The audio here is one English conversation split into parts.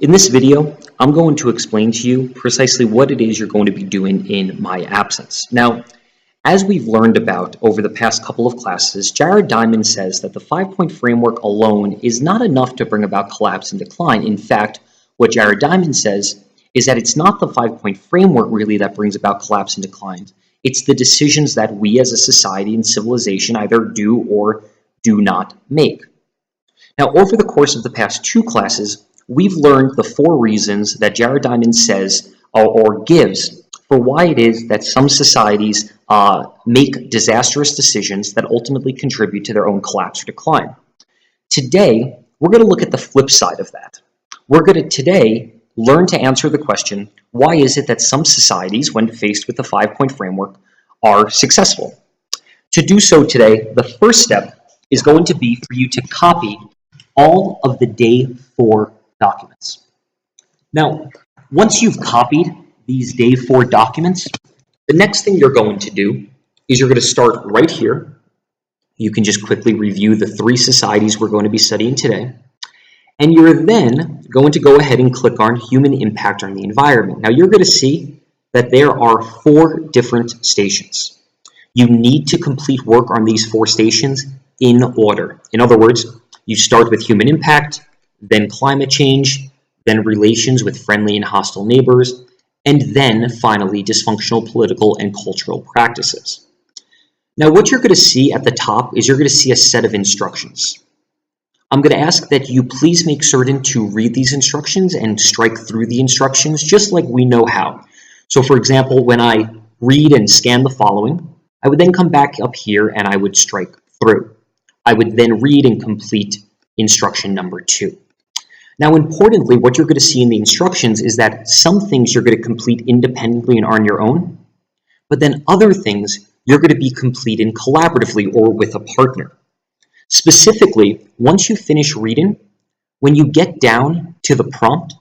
In this video, I'm going to explain to you precisely what it is you're going to be doing in my absence. Now, as we've learned about over the past couple of classes, Jared Diamond says that the 5-point framework alone is not enough to bring about collapse and decline. In fact, what Jared Diamond says is that it's not the 5-point framework really that brings about collapse and decline. It's the decisions that we as a society and civilization either do or do not make. Now, over the course of the past two classes, we've learned the 4 reasons that Jared Diamond says or gives for why it is that some societies make disastrous decisions that ultimately contribute to their own collapse or decline. Today, we're going to look at the flip side of that. We're going to today learn to answer the question, why is it that some societies, when faced with the 5-point framework, are successful? To do so today, the first step is going to be for you to copy all of the day 4 documents. Now, once you've copied these day 4 documents, the next thing you're going to do is you're going to start right here. You can just quickly review the 3 societies we're going to be studying today. And you're then going to go ahead and click on Human Impact on the Environment. Now, you're going to see that there are 4 different stations. You need to complete work on these 4 stations in order. In other words, you start with human impact, then climate change, then relations with friendly and hostile neighbors, and then finally dysfunctional political and cultural practices. Now, what you're going to see at the top is you're going to see a set of instructions. I'm going to ask that you please make certain to read these instructions and strike through the instructions just like we know how. So for example, when I read and scan the following, I would then come back up here and I would strike through. I would then read and complete instruction number 2. Now, importantly, what you're going to see in the instructions is that some things you're going to complete independently and on your own, but then other things you're going to be completing collaboratively or with a partner. Specifically, once you finish reading, when you get down to the prompt,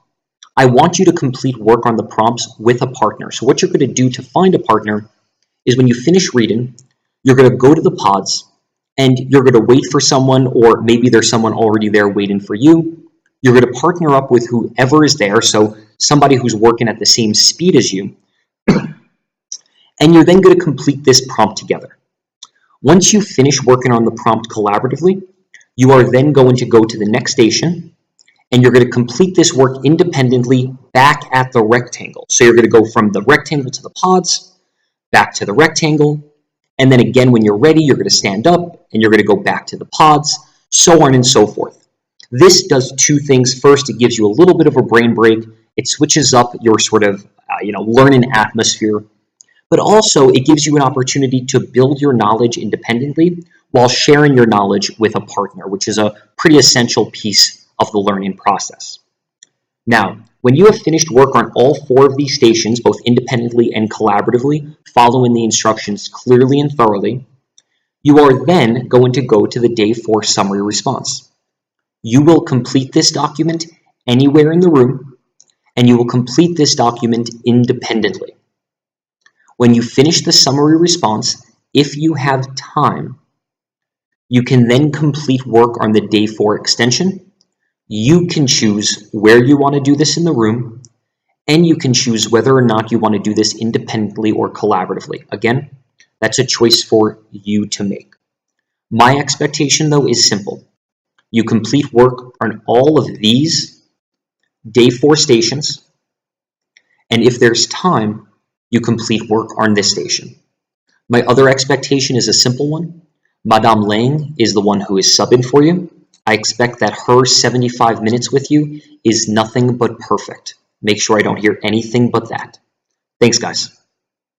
I want you to complete work on the prompts with a partner. So what you're going to do to find a partner is when you finish reading, you're going to go to the pods and you're going to wait for someone, or maybe there's someone already there waiting for you. You're going to partner up with whoever is there, so somebody who's working at the same speed as you, and you're then going to complete this prompt together. Once you finish working on the prompt collaboratively, you are then going to go to the next station, and you're going to complete this work independently back at the rectangle. So you're going to go from the rectangle to the pods, back to the rectangle, and then again, when you're ready, you're going to stand up, and you're going to go back to the pods, so on and so forth. This does 2 things. First, it gives you a little bit of a brain break. It switches up your sort of learning atmosphere. But also, it gives you an opportunity to build your knowledge independently while sharing your knowledge with a partner, which is a pretty essential piece of the learning process. Now, when you have finished work on all 4 of these stations, both independently and collaboratively, following the instructions clearly and thoroughly, you are then going to go to the day 4 summary response. You will complete this document anywhere in the room, and you will complete this document independently. When you finish the summary response, if you have time, you can then complete work on the day 4 extension. You can choose where you want to do this in the room, and you can choose whether or not you want to do this independently or collaboratively. Again, that's a choice for you to make. My expectation, though, is simple. You complete work on all of these day 4 stations, and if there's time, you complete work on this station. My other expectation is a simple one. Madame Lang is the one who is subbing for you. I expect that her 75 minutes with you is nothing but perfect. Make sure I don't hear anything but that. Thanks, guys.